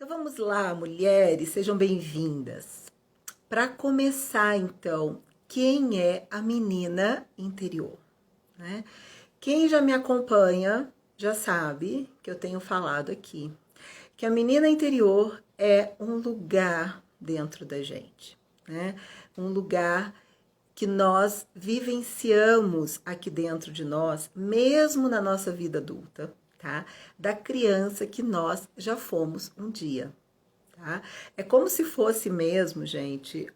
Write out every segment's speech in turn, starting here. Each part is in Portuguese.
Então vamos lá, mulheres, sejam bem-vindas. Para começar, então, quem é a menina interior? Né? Quem já me acompanha já sabe que eu tenho falado aqui que a menina interior é um lugar dentro da gente, né? Um lugar que nós vivenciamos aqui dentro de nós, mesmo na nossa vida adulta, tá? Da criança que nós já fomos um dia, tá? É como se fosse mesmo, gente,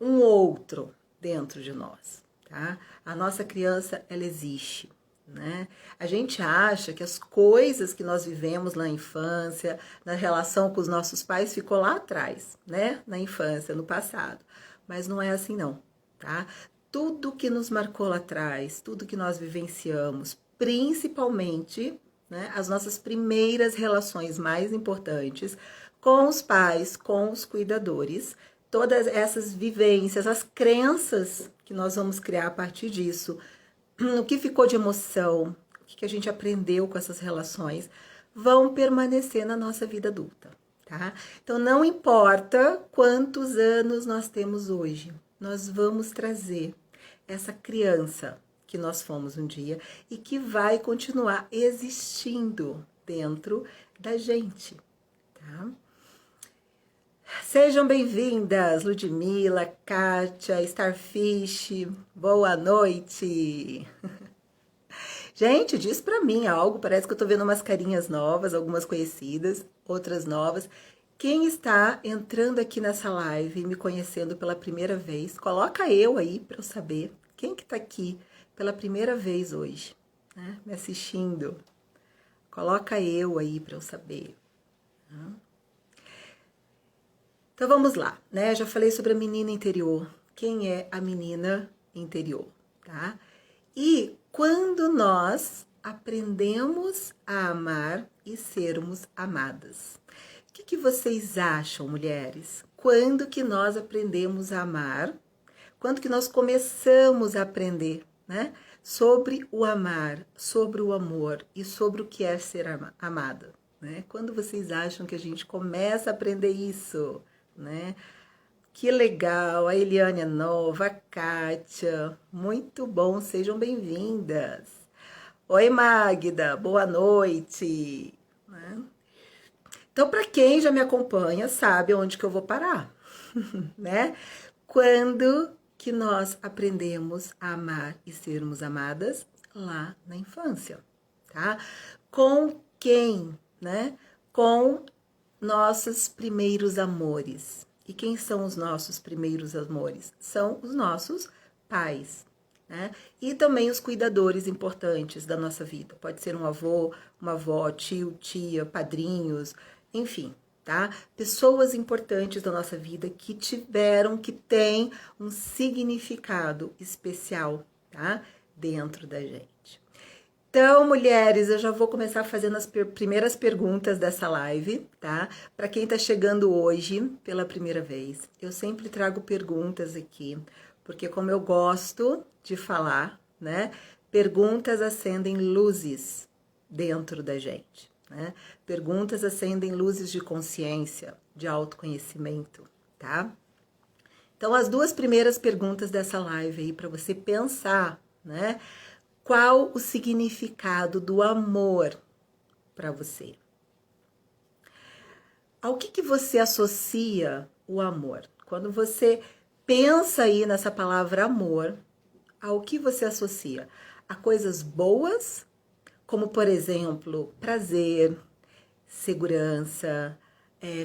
um outro dentro de nós, tá? A nossa criança, ela existe, né? A gente acha que as coisas que nós vivemos na infância, na relação com os nossos pais, ficou lá atrás, né? Na infância, no passado. Mas não é assim, não, tá? Tudo que nos marcou lá atrás, tudo que nós vivenciamos, principalmente, né, as nossas primeiras relações mais importantes com os pais, com os cuidadores, todas essas vivências, as crenças que nós vamos criar a partir disso, o que ficou de emoção, o que a gente aprendeu com essas relações, vão permanecer na nossa vida adulta, tá? Então não importa quantos anos nós temos hoje, nós vamos trazer essa criança que nós fomos um dia e que vai continuar existindo dentro da gente, tá? Sejam bem-vindas, Ludmila, Kátia, Starfish, boa noite! Gente, diz pra mim algo, parece que eu tô vendo umas carinhas novas, algumas conhecidas, outras novas. Quem está entrando aqui nessa live, me conhecendo pela primeira vez, coloca eu aí pra eu saber quem que tá aqui pela primeira vez hoje, né, me assistindo. Coloca eu aí pra eu saber. Então vamos lá, né? Já falei sobre a menina interior. Quem é a menina interior, tá? E quando nós aprendemos a amar e sermos amadas. O que vocês acham, mulheres? Quando que nós aprendemos a amar? Quando que nós começamos a aprender, né? Sobre o amar, sobre o amor e sobre o que é ser amada, né? Quando vocês acham que a gente começa a aprender isso, né? Que legal, a Eliane é nova, a Kátia, muito bom, sejam bem-vindas. Oi, Magda, boa noite. Né? Então, para quem já me acompanha, sabe onde que eu vou parar, né? Quando que nós aprendemos a amar e sermos amadas? Lá na infância, tá? Com quem, né? Com nossos primeiros amores. E quem são os nossos primeiros amores? São os nossos pais, né? E também os cuidadores importantes da nossa vida. Pode ser um avô, uma avó, tio, tia, padrinhos, enfim, tá? Pessoas importantes da nossa vida que tiveram, que têm um significado especial, tá? Dentro da gente. Então, mulheres, eu já vou começar fazendo as primeiras perguntas dessa live, tá? Para quem tá chegando hoje pela primeira vez, eu sempre trago perguntas aqui, porque como eu gosto de falar, né? Perguntas acendem luzes dentro da gente, né? Perguntas acendem luzes de consciência, de autoconhecimento, tá? Então, as duas primeiras perguntas dessa live aí para você pensar, né? Qual o significado do amor para você? Ao que você associa o amor? Quando você pensa aí nessa palavra amor, ao que você associa? A coisas boas, como por exemplo, prazer, segurança,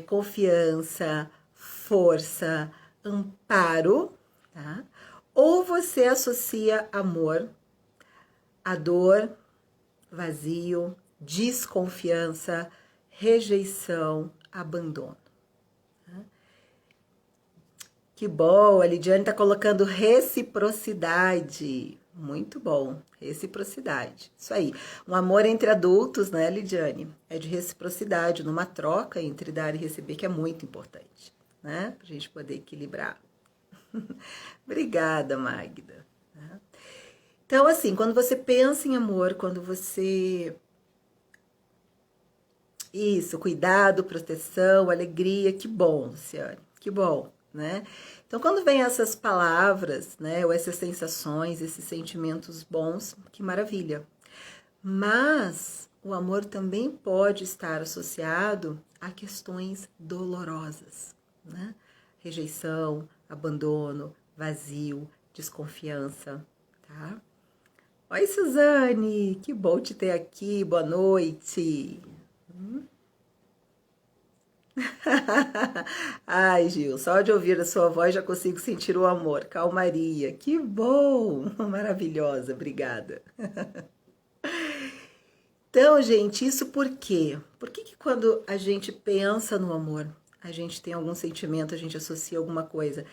confiança, força, amparo, tá? Ou você associa amor a dor, vazio, desconfiança, rejeição, abandono. Que bom, a Lidiane está colocando reciprocidade. Muito bom, reciprocidade. Isso aí. Um amor entre adultos, né, Lidiane? É de reciprocidade, numa troca entre dar e receber, que é muito importante, né? Pra gente poder equilibrar. Obrigada, Magda. Então, assim, quando você pensa em amor, quando você Isso, cuidado, proteção, alegria, que bom, Luciane, que bom, né? Então, quando vem essas palavras, né, ou essas sensações, esses sentimentos bons, que maravilha. Mas o amor também pode estar associado a questões dolorosas, né? Rejeição, abandono, vazio, desconfiança, tá? Oi, Suzane, que bom te ter aqui, boa noite. Ai, Gil, só de ouvir a sua voz já consigo sentir o amor, calmaria. Que bom, maravilhosa, obrigada. Então, gente, isso por quê? Por que que quando a gente pensa no amor, a gente tem algum sentimento, a gente associa alguma coisa?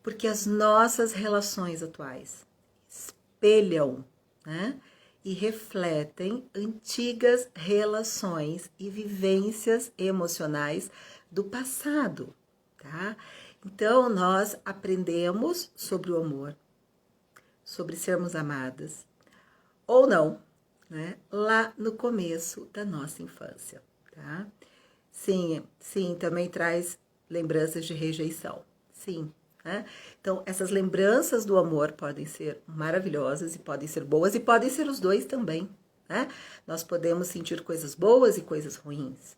Porque as nossas relações atuais espelham, né? E refletem antigas relações e vivências emocionais do passado, tá? Então, nós aprendemos sobre o amor, sobre sermos amadas, ou não, né? Lá no começo da nossa infância, tá? Sim, sim, também traz lembranças de rejeição, sim, né? Então, essas lembranças do amor podem ser maravilhosas e podem ser boas e podem ser os dois também, né? Nós podemos sentir coisas boas e coisas ruins,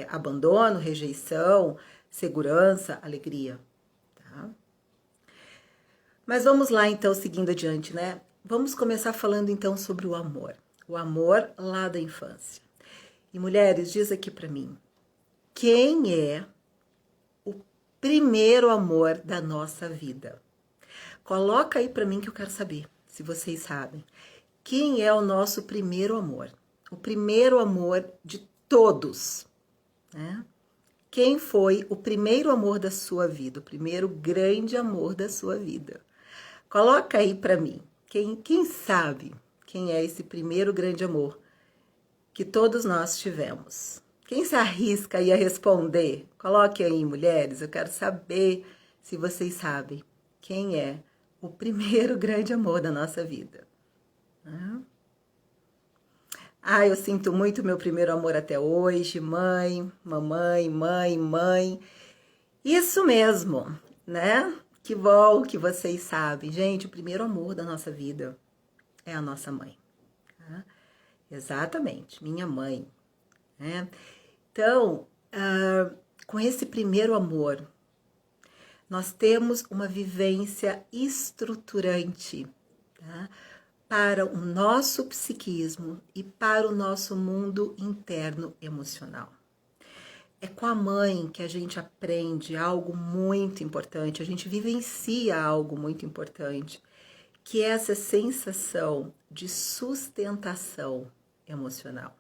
abandono, rejeição, segurança, alegria, tá? Mas vamos lá, então, seguindo adiante, né? Vamos começar falando, então, sobre o amor lá da infância. E, mulheres, diz aqui pra mim, quem é o primeiro amor da nossa vida? Coloca aí pra mim que eu quero saber, se vocês sabem. Quem é o nosso primeiro amor? O primeiro amor de todos, né? Quem foi o primeiro amor da sua vida? O primeiro grande amor da sua vida? Coloca aí pra mim. Quem sabe quem é esse primeiro grande amor que todos nós tivemos? Quem se arrisca aí a responder? Coloque aí, mulheres, eu quero saber se vocês sabem quem é o primeiro grande amor da nossa vida. Ah, eu sinto muito meu primeiro amor até hoje, mãe, mamãe, mãe. Isso mesmo, né? Que bom que vocês sabem. Gente, o primeiro amor da nossa vida é a nossa mãe. Tá? Exatamente, minha mãe. Né? Então, com esse primeiro amor, nós temos uma vivência estruturante, tá? Para o nosso psiquismo e para o nosso mundo interno emocional. É com a mãe que a gente aprende algo muito importante, a gente vivencia algo muito importante, que é essa sensação de sustentação emocional.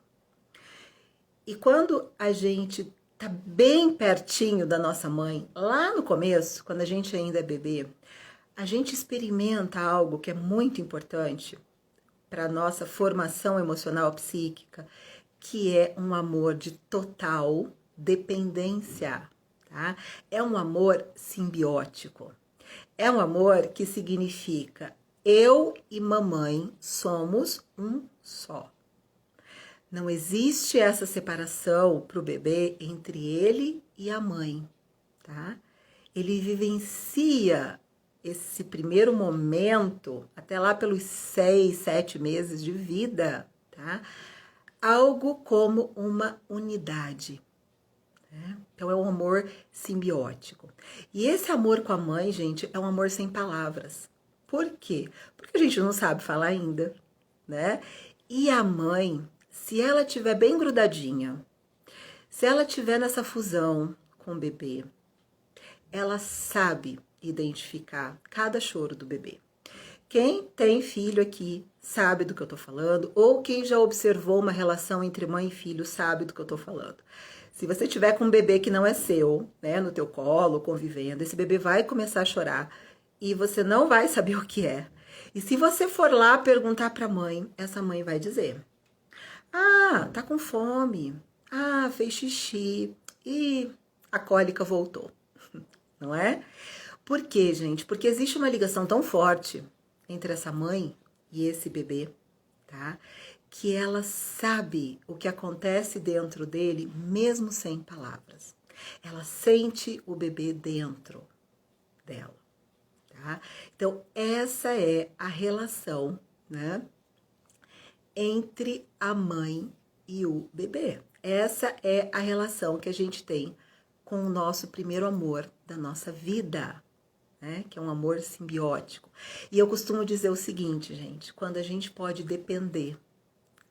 E quando a gente tá bem pertinho da nossa mãe, lá no começo, quando a gente ainda é bebê, a gente experimenta algo que é muito importante para a nossa formação emocional psíquica, que é um amor de total dependência, tá? É um amor simbiótico. É um amor que significa eu e mamãe somos um só. Não existe essa separação para o bebê entre ele e a mãe, tá? Ele vivencia esse primeiro momento, até lá pelos 6, 7 meses de vida, tá? Algo como uma unidade. Né? Então é um amor simbiótico. E esse amor com a mãe, gente, é um amor sem palavras. Por quê? Porque a gente não sabe falar ainda, né? E a mãe, se ela estiver bem grudadinha, se ela estiver nessa fusão com o bebê, ela sabe identificar cada choro do bebê. Quem tem filho aqui sabe do que eu tô falando, ou quem já observou uma relação entre mãe e filho sabe do que eu tô falando. Se você tiver com um bebê que não é seu, né, no teu colo, convivendo, esse bebê vai começar a chorar e você não vai saber o que é. E se você for lá perguntar pra mãe, essa mãe vai dizer: ah, tá com fome. Ah, fez xixi. E a cólica voltou. Não é? Por quê, gente? Porque existe uma ligação tão forte entre essa mãe e esse bebê, tá? que ela sabe o que acontece dentro dele, mesmo sem palavras. Ela sente o bebê dentro dela, tá? Então, essa é a relação, né, entre a mãe e o bebê. Essa é a relação que a gente tem com o nosso primeiro amor da nossa vida, né? Que é um amor simbiótico. E eu costumo dizer o seguinte, gente, quando a gente pode depender,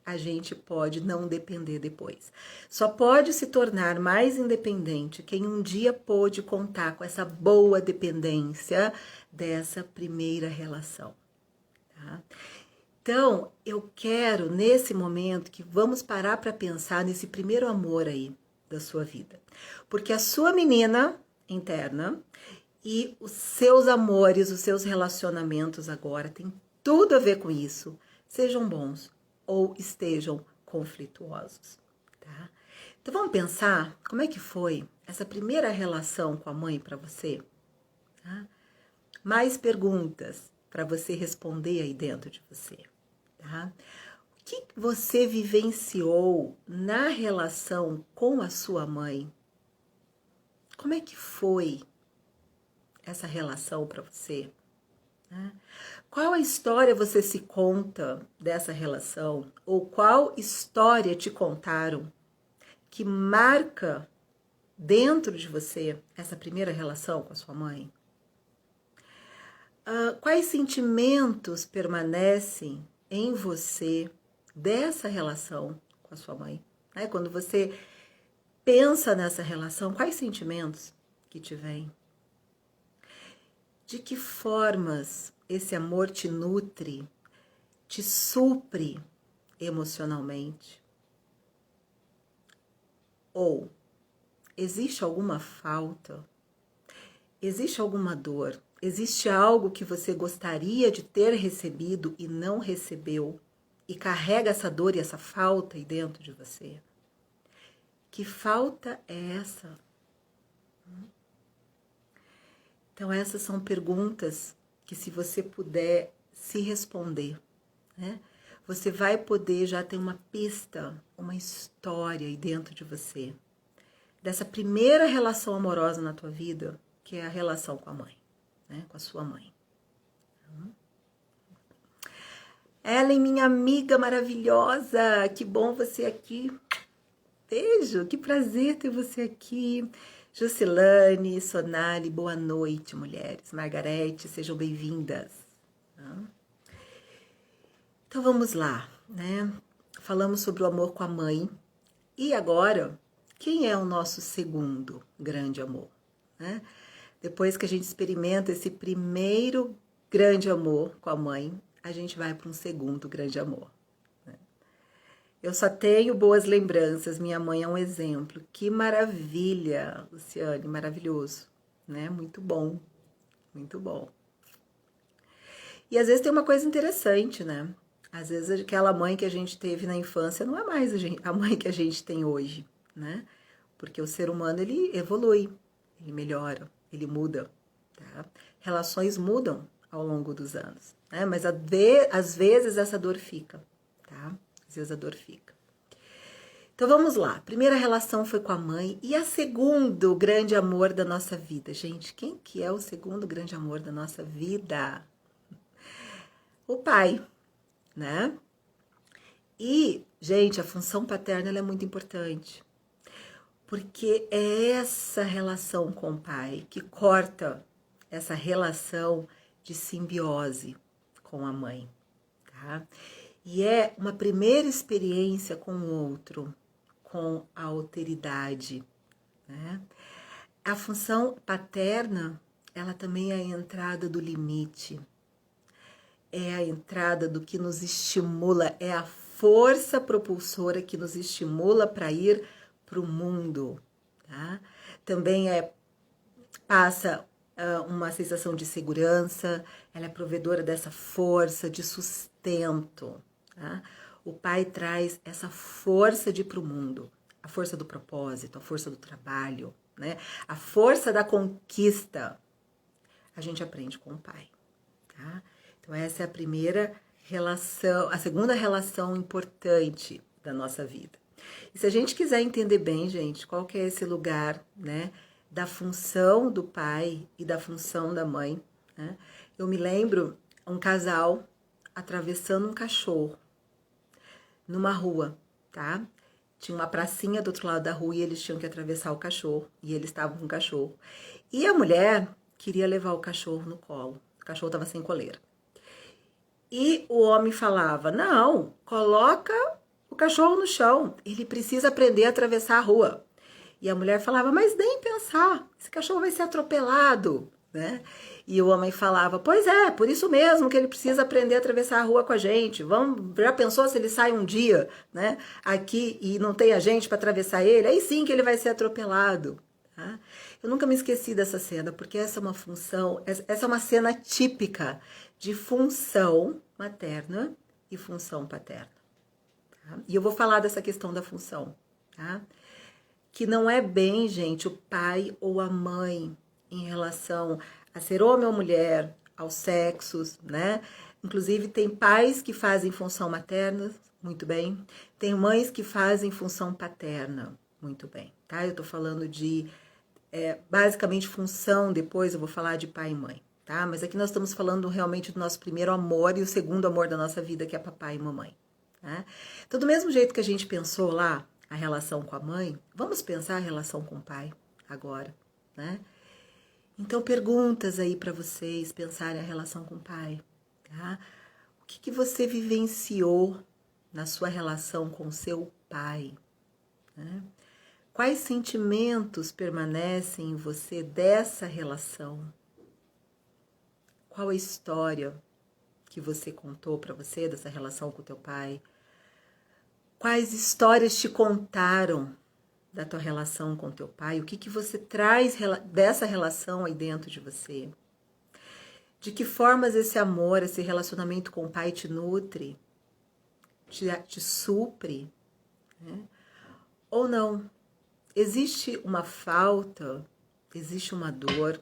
a gente pode não depender depois. Só pode se tornar mais independente quem um dia pôde contar com essa boa dependência dessa primeira relação, tá? Então, eu quero, nesse momento, que vamos parar para pensar nesse primeiro amor aí da sua vida. Porque a sua menina interna e os seus amores, os seus relacionamentos agora tem tudo a ver com isso, sejam bons ou estejam conflituosos, tá? Então vamos pensar como é que foi essa primeira relação com a mãe para você, tá? Mais perguntas para você responder aí dentro de você, tá? O que você vivenciou na relação com a sua mãe? Como é que foi essa relação para você? Qual a história você se conta dessa relação? Ou qual história te contaram que marca dentro de você essa primeira relação com a sua mãe? Quais sentimentos permanecem em você dessa relação com a sua mãe? Quando você pensa nessa relação, quais sentimentos que te vêm? De que formas esse amor te nutre, te supre emocionalmente? Ou existe alguma falta? Existe alguma dor? Existe algo que você gostaria de ter recebido e não recebeu? E carrega essa dor e essa falta aí dentro de você? Que falta é essa? Então, essas são perguntas que, se você puder se responder, né, você vai poder já ter uma pista, uma história aí dentro de você, dessa primeira relação amorosa na tua vida, que é a relação com a mãe, né, com a sua mãe. Ellen, minha amiga maravilhosa, que bom você aqui. Beijo, que prazer ter você aqui. Juscelane, Sonali, boa noite, mulheres. Margarete, sejam bem-vindas. Então vamos lá, né? Falamos sobre o amor com a mãe. E agora, quem é o nosso segundo grande amor, né? Depois que a gente experimenta esse primeiro grande amor com a mãe, a gente vai para um segundo grande amor. Eu só tenho boas lembranças, minha mãe é um exemplo. Que maravilha, Luciane, maravilhoso, né? Muito bom, muito bom. E às vezes tem uma coisa interessante, né? Às vezes aquela mãe que a gente teve na infância não é mais a mãe que a gente tem hoje, né? Porque o ser humano, ele evolui, ele melhora, ele muda, tá? Relações mudam ao longo dos anos, né? Mas às vezes essa dor fica, tá? Às vezes a dor fica. Então vamos lá. Primeira relação foi com a mãe. E a segundo grande amor da nossa vida? Gente, quem que é o segundo grande amor da nossa vida? O pai, né? E, gente, a função paterna ela é muito importante. Porque é essa relação com o pai que corta essa relação de simbiose com a mãe, tá? E é uma primeira experiência com o outro, com a alteridade, né? A função paterna, ela também é a entrada do limite, é a entrada do que nos estimula, é a força propulsora que nos estimula para ir para o mundo, tá? Também passa uma sensação de segurança, ela é provedora dessa força, de sustento, tá? O pai traz essa força de ir para o mundo, a força do propósito, a força do trabalho, né? A força da conquista, a gente aprende com o pai, tá? Então essa é a primeira a segunda relação importante da nossa vida. E se a gente quiser entender bem, gente, qual que é esse lugar, né, da função do pai e da função da mãe, né? Eu me lembro um casal atravessando um cachorro numa rua, tá? Tinha uma pracinha do outro lado da rua e eles tinham que atravessar o cachorro, e eles estavam com o cachorro. E a mulher queria levar o cachorro no colo. O cachorro estava sem coleira. E o homem falava: não, coloca o cachorro no chão, ele precisa aprender a atravessar a rua. E a mulher falava: mas nem pensar, esse cachorro vai ser atropelado, né? E o homem falava: pois é, por isso mesmo que ele precisa aprender a atravessar a rua com a gente. Já pensou se ele sai um dia, né, aqui e não tem a gente para atravessar ele? Aí sim que ele vai ser atropelado. Tá? Eu nunca me esqueci dessa cena, porque essa é uma função, essa é uma cena típica de função materna e função paterna. Tá? E eu vou falar dessa questão da função, tá? Que não é bem, gente, o pai ou a mãe em relação a ser homem ou mulher, aos sexos, né? Inclusive, tem pais que fazem função materna, muito bem. Tem mães que fazem função paterna, muito bem, tá? Eu tô falando de, basicamente, função, depois eu vou falar de pai e mãe, tá? Mas aqui nós estamos falando realmente do nosso primeiro amor e o segundo amor da nossa vida, que é papai e mamãe, tá? Então, do mesmo jeito que a gente pensou lá, a relação com a mãe, vamos pensar a relação com o pai agora, né? Então, perguntas aí para vocês pensarem a relação com o pai, tá? O que você vivenciou na sua relação com seu pai, né? Quais sentimentos permanecem em você dessa relação? Qual a história que você contou para você dessa relação com o teu pai? Quais histórias te contaram da tua relação com teu pai? O que você traz dessa relação aí dentro de você? De que formas esse amor, esse relacionamento com o pai te nutre, te supre, né? Ou não? Existe uma falta, existe uma dor,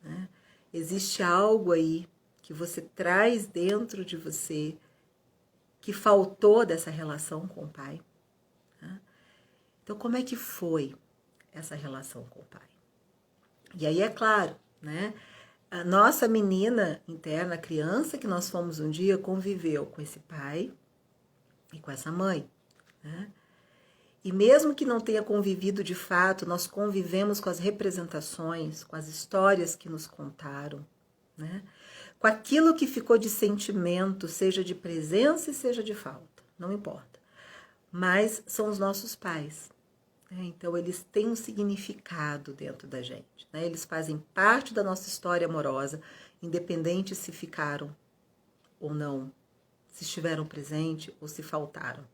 né? Existe algo aí que você traz dentro de você que faltou dessa relação com o pai, né? Então, como é que foi essa relação com o pai? E aí, é claro, né? A nossa menina interna, a criança que nós fomos um dia, conviveu com esse pai e com essa mãe, né? E mesmo que não tenha convivido de fato, nós convivemos com as representações, com as histórias que nos contaram, né? Com aquilo que ficou de sentimento, seja de presença e seja de falta, não importa. Mas são os nossos pais, né? Então eles têm um significado dentro da gente, né? Eles fazem parte da nossa história amorosa, independente se ficaram ou não, se estiveram presentes ou se faltaram,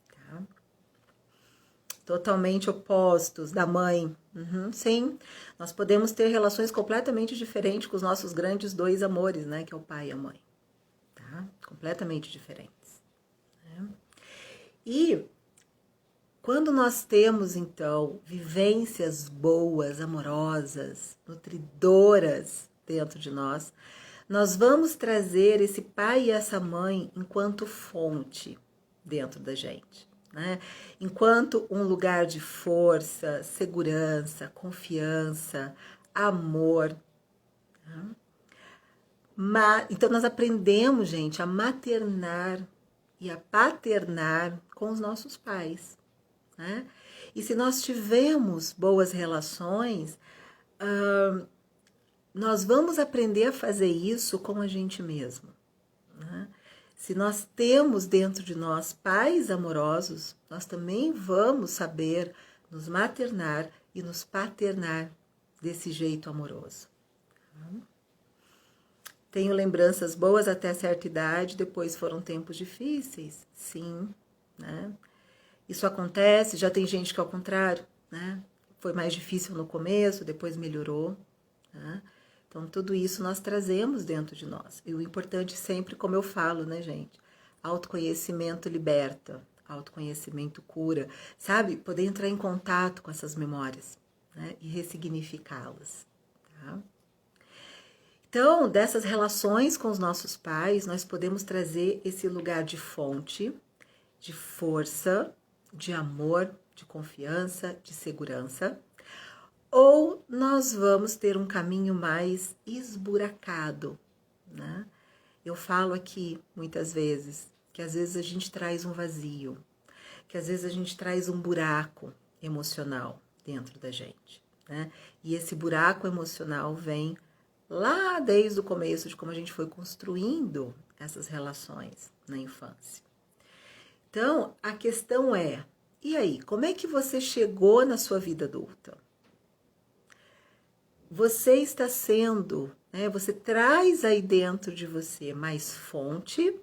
tá? Totalmente opostos da mãe. Sim, nós podemos ter relações completamente diferentes com os nossos grandes dois amores, né? Que é o pai e a mãe, tá? Completamente diferentes, né? E quando nós temos, então, vivências boas, amorosas, nutridoras dentro de nós, nós vamos trazer esse pai e essa mãe enquanto fonte dentro da gente, né? Enquanto um lugar de força, segurança, confiança, amor. Né? Então, nós aprendemos, gente, a maternar e a paternar com os nossos pais, né? E se nós tivermos boas relações, nós vamos aprender a fazer isso com a gente mesmo, né? Se nós temos dentro de nós pais amorosos, nós também vamos saber nos maternar e nos paternar desse jeito amoroso. Tenho lembranças boas até certa idade, depois foram tempos difíceis, sim, né? Isso acontece, já tem gente que ao contrário, né? Foi mais difícil no começo, depois melhorou, né? Então, tudo isso nós trazemos dentro de nós. E o importante sempre, como eu falo, né, gente? Autoconhecimento liberta, autoconhecimento cura, sabe? Poder entrar em contato com essas memórias, né? E ressignificá-las, tá? Então, dessas relações com os nossos pais, nós podemos trazer esse lugar de fonte, de força, de amor, de confiança, de segurança, ou nós vamos ter um caminho mais esburacado, né? Eu falo aqui muitas vezes que às vezes a gente traz um vazio, que às vezes a gente traz um buraco emocional dentro da gente, né? E esse buraco emocional vem lá desde o começo de como a gente foi construindo essas relações na infância. Então, a questão é, e aí, como é que você chegou na sua vida adulta? Você está sendo, né, você traz aí dentro de você mais fonte,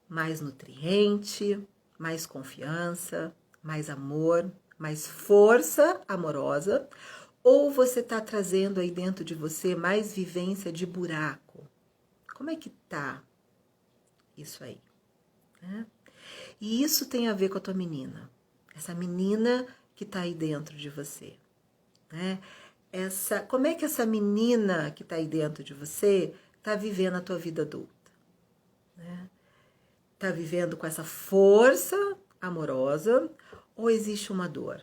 mais nutriente, mais confiança, mais amor, mais força amorosa, ou você está trazendo aí dentro de você mais vivência de buraco? Como é que tá isso aí? Né? E isso tem a ver com a tua menina, essa menina que tá aí dentro de você, né? Como é que essa menina que tá aí dentro de você tá vivendo a tua vida adulta, né? Tá vivendo com essa força amorosa ou existe uma dor?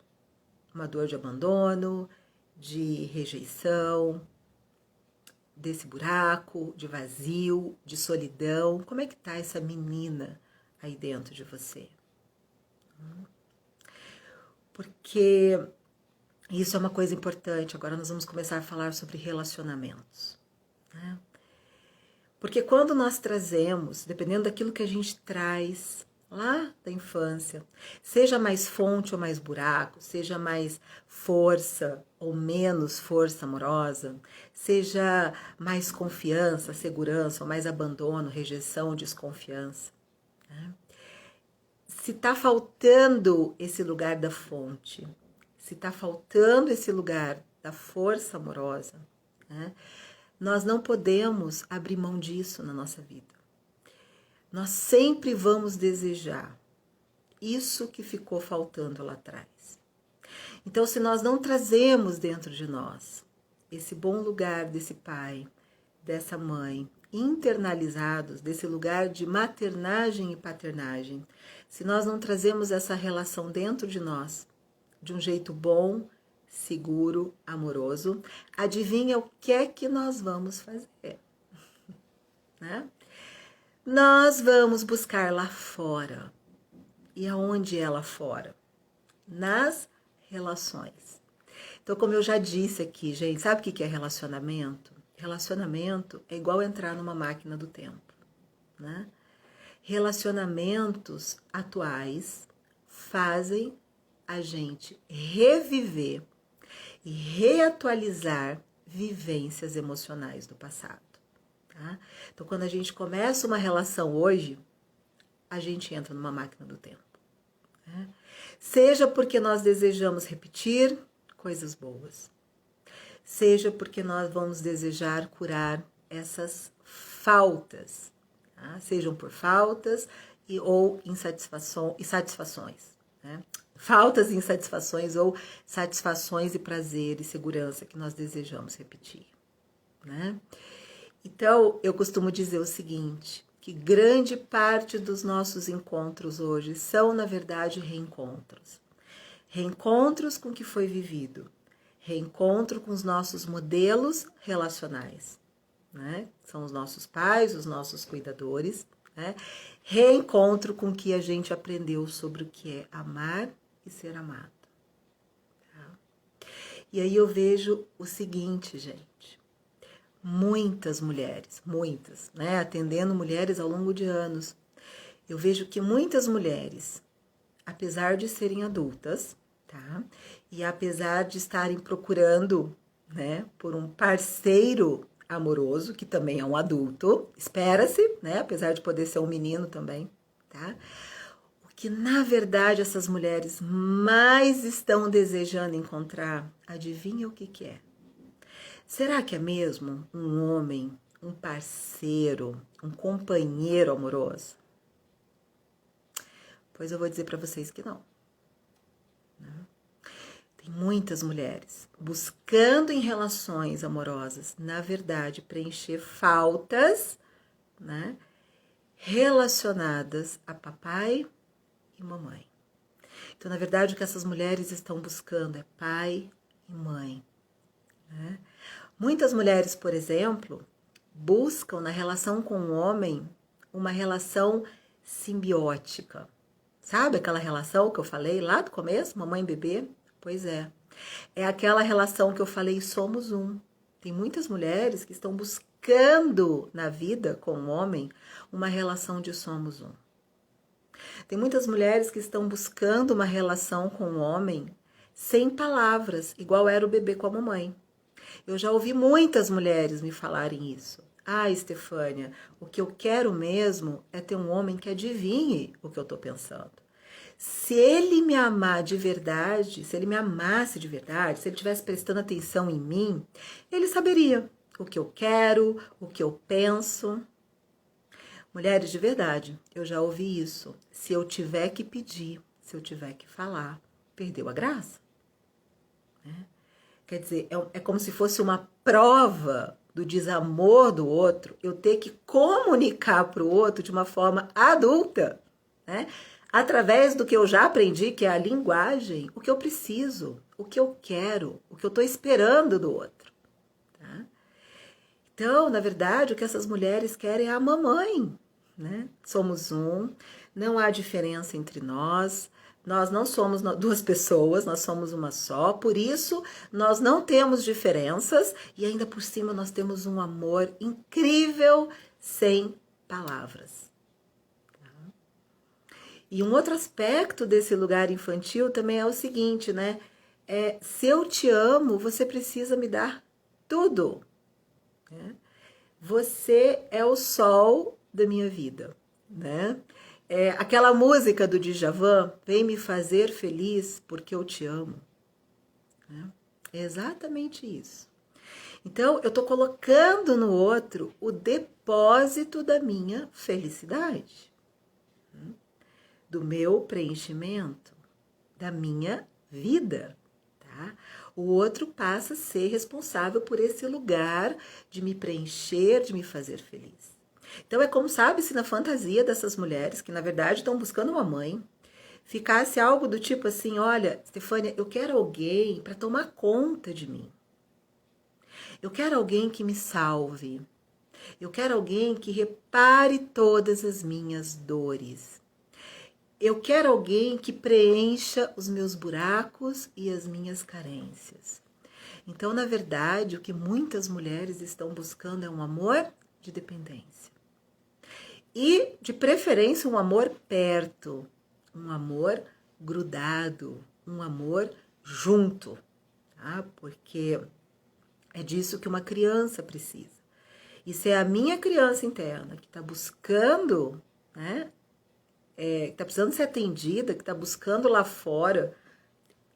Uma dor de abandono, de rejeição, desse buraco, de vazio, de solidão. Como é que tá essa menina aí dentro de você? Porque isso é uma coisa importante. Agora nós vamos começar a falar sobre relacionamentos, né? Porque quando nós trazemos, dependendo daquilo que a gente traz lá da infância, seja mais fonte ou mais buraco, seja mais força ou menos força amorosa, seja mais confiança, segurança ou mais abandono, rejeição, desconfiança, né? Se está faltando esse lugar da fonte, se está faltando esse lugar da força amorosa, né, nós não podemos abrir mão disso na nossa vida. Nós sempre vamos desejar isso que ficou faltando lá atrás. Então, se nós não trazemos dentro de nós esse bom lugar desse pai, dessa mãe, internalizados, desse lugar de maternagem e paternagem, se nós não trazemos essa relação dentro de nós, de um jeito bom, seguro, amoroso, adivinha o que é que nós vamos fazer, né? Nós vamos buscar lá fora. E aonde é lá fora? Nas relações. Então, como eu já disse aqui, gente, sabe o que é relacionamento? Relacionamento é igual entrar numa máquina do tempo, né? Relacionamentos atuais fazem a gente reviver e reatualizar vivências emocionais do passado, tá? Então, quando a gente começa uma relação hoje, a gente entra numa máquina do tempo, né? Seja porque nós desejamos repetir coisas boas, seja porque nós vamos desejar curar essas faltas, tá? Sejam por faltas ou insatisfações, né? Faltas e insatisfações ou satisfações e prazer e segurança que nós desejamos repetir, né? Então, eu costumo dizer o seguinte, que grande parte dos nossos encontros hoje são, na verdade, reencontros. Reencontros com o que foi vivido, reencontro com os nossos modelos relacionais, né? São os nossos pais, os nossos cuidadores, né? Reencontro com o que a gente aprendeu sobre o que é amar e ser amado, tá? E aí eu vejo o seguinte, gente, muitas mulheres, muitas, né? Atendendo mulheres ao longo de anos, eu vejo que muitas mulheres, apesar de serem adultas, tá? E apesar de estarem procurando, né, por um parceiro amoroso, que também é um adulto, espera-se, né? Apesar de poder ser um menino também, tá? O que na verdade essas mulheres mais estão desejando encontrar, adivinha o que é? Será que é mesmo um homem, um parceiro, um companheiro amoroso? Pois eu vou dizer para vocês que não. Tem muitas mulheres buscando em relações amorosas, na verdade, preencher faltas, né, relacionadas a papai e mamãe. Então, na verdade, o que essas mulheres estão buscando é pai e mãe, né? Muitas mulheres, por exemplo, buscam na relação com o homem uma relação simbiótica. Sabe aquela relação que eu falei lá do começo, mamãe e bebê? Pois é. É aquela relação que eu falei, somos um. Tem muitas mulheres que estão buscando na vida com o homem uma relação de somos um. Tem muitas mulheres que estão buscando uma relação com o homem sem palavras, igual era o bebê com a mamãe. Eu já ouvi muitas mulheres me falarem isso. Ah, Estefânia, o que eu quero mesmo é ter um homem que adivinhe o que eu estou pensando. Se ele me amar de verdade, se ele me amasse de verdade, se ele estivesse prestando atenção em mim, ele saberia o que eu quero, o que eu penso. Mulheres de verdade, eu já ouvi isso. Se eu tiver que pedir, se eu tiver que falar, perdeu a graça. Né? Quer dizer, é como se fosse uma prova do desamor do outro, eu ter que comunicar para o outro de uma forma adulta, né? Através do que eu já aprendi, que é a linguagem, o que eu preciso, o que eu quero, o que eu estou esperando do outro. Tá? Então, na verdade, o que essas mulheres querem é a mamãe, né? Somos um, não há diferença entre nós. Nós não somos duas pessoas, nós somos uma só, por isso nós não temos diferenças e ainda por cima nós temos um amor incrível sem palavras. E um outro aspecto desse lugar infantil também é o seguinte, né? Se eu te amo, você precisa me dar tudo. Né? Você é o sol da minha vida, né? Aquela música do Djavan, vem me fazer feliz porque eu te amo. Né? É exatamente isso. Então, eu estou colocando no outro o depósito da minha felicidade, do meu preenchimento, da minha vida. Tá? O outro passa a ser responsável por esse lugar de me preencher, de me fazer feliz. Então é como, sabe, se na fantasia dessas mulheres, que na verdade estão buscando uma mãe, ficasse algo do tipo assim, olha, Estefânia, eu quero alguém para tomar conta de mim. Eu quero alguém que me salve. Eu quero alguém que repare todas as minhas dores. Eu quero alguém que preencha os meus buracos e as minhas carências. Então, na verdade, o que muitas mulheres estão buscando é um amor de dependência. E, de preferência, um amor perto, um amor grudado, um amor junto, tá? Porque é disso que uma criança precisa. E se é a minha criança interna que está buscando, né? Que está precisando ser atendida, que está buscando lá fora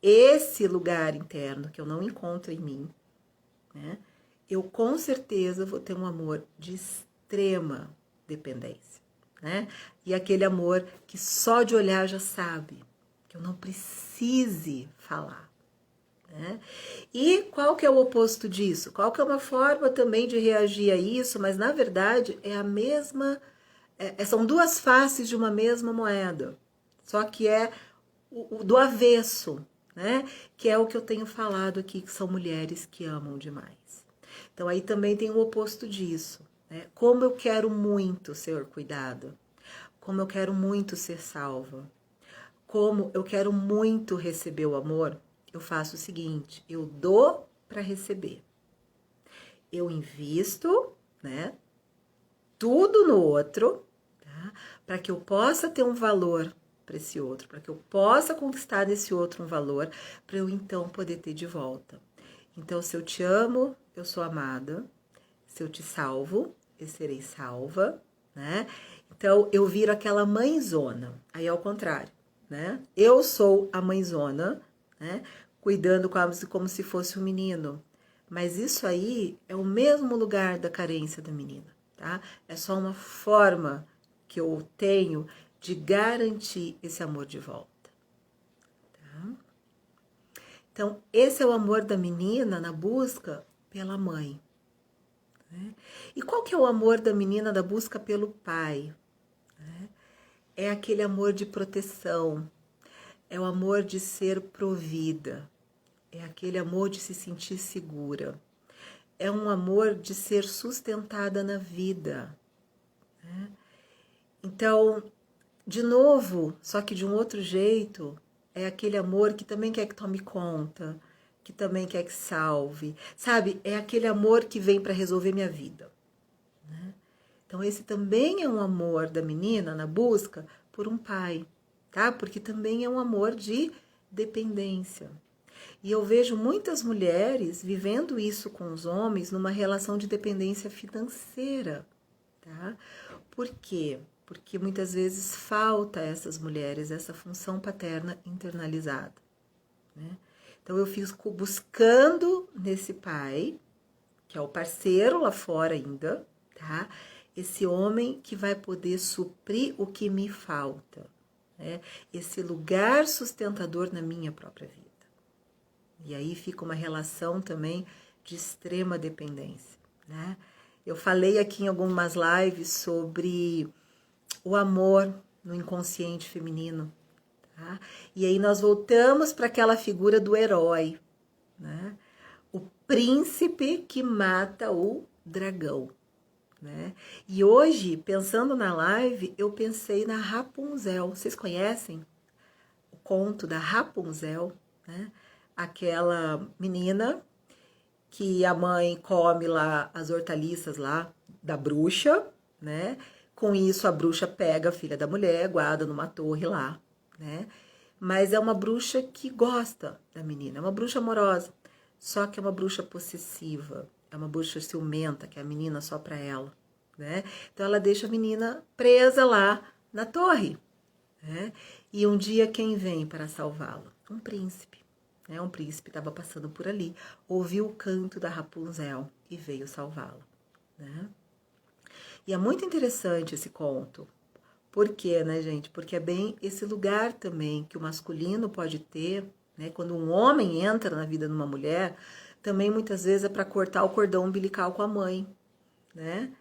esse lugar interno que eu não encontro em mim, né? Eu com certeza vou ter um amor de extrema dependência, né? E aquele amor que só de olhar já sabe, que eu não precise falar, né? E qual que é o oposto disso? Qual que é uma forma também de reagir a isso, mas na verdade é a mesma, são duas faces de uma mesma moeda, só que é o do avesso, né? Que é o que eu tenho falado aqui, que são mulheres que amam demais. Então aí também tem o oposto disso, né? Como eu quero muito ser cuidada, como eu quero muito ser salva, como eu quero muito receber o amor, eu faço o seguinte, eu dou para receber. Eu invisto, né, tudo no outro, tá? Para que eu possa ter um valor para esse outro, para que eu possa conquistar desse outro um valor, para eu então poder ter de volta. Então, se eu te amo, eu sou amada. Se eu te salvo, eu serei salva, né? Então, eu viro aquela mãezona. Aí, ao contrário, né? Eu sou a mãezona, né? Cuidando como se fosse um menino. Mas isso aí é o mesmo lugar da carência da menina, tá? É só uma forma que eu tenho de garantir esse amor de volta. Tá? Então, esse é o amor da menina na busca pela mãe. Né? E qual que é o amor da menina na busca pelo pai? Né? É aquele amor de proteção, é o amor de ser provida, é aquele amor de se sentir segura, é um amor de ser sustentada na vida. Né? Então, de novo, só que de um outro jeito, é aquele amor que também quer que tome conta, que também quer que salve, sabe? É aquele amor que vem para resolver minha vida. Né? Então, esse também é um amor da menina na busca por um pai, tá? Porque também é um amor de dependência. E eu vejo muitas mulheres vivendo isso com os homens numa relação de dependência financeira, tá? Por quê? Porque muitas vezes falta a essas mulheres essa função paterna internalizada, né? Então eu fico buscando nesse pai, que é o parceiro lá fora ainda, tá? Esse homem que vai poder suprir o que me falta, né? Esse lugar sustentador na minha própria vida. E aí fica uma relação também de extrema dependência, né? Eu falei aqui em algumas lives sobre o amor no inconsciente feminino, tá? E aí nós voltamos para aquela figura do herói, né? O príncipe que mata o dragão, né? E hoje, pensando na live, eu pensei na Rapunzel. Vocês conhecem o conto da Rapunzel, né? Aquela menina que a mãe come lá as hortaliças lá da bruxa, né? Com isso a bruxa pega a filha da mulher, guarda numa torre lá, né? Mas é uma bruxa que gosta da menina, é uma bruxa amorosa, só que é uma bruxa possessiva, é uma bruxa ciumenta, que é a menina só pra ela, né? Então ela deixa a menina presa lá na torre, né? E um dia quem vem para salvá-la? Um príncipe. Né? Um príncipe estava passando por ali, ouviu o canto da Rapunzel e veio salvá-la. Né? E é muito interessante esse conto. Por quê, né, gente? Porque é bem esse lugar também que o masculino pode ter, né? Quando um homem entra na vida de uma mulher, também muitas vezes é para cortar o cordão umbilical com a mãe, né?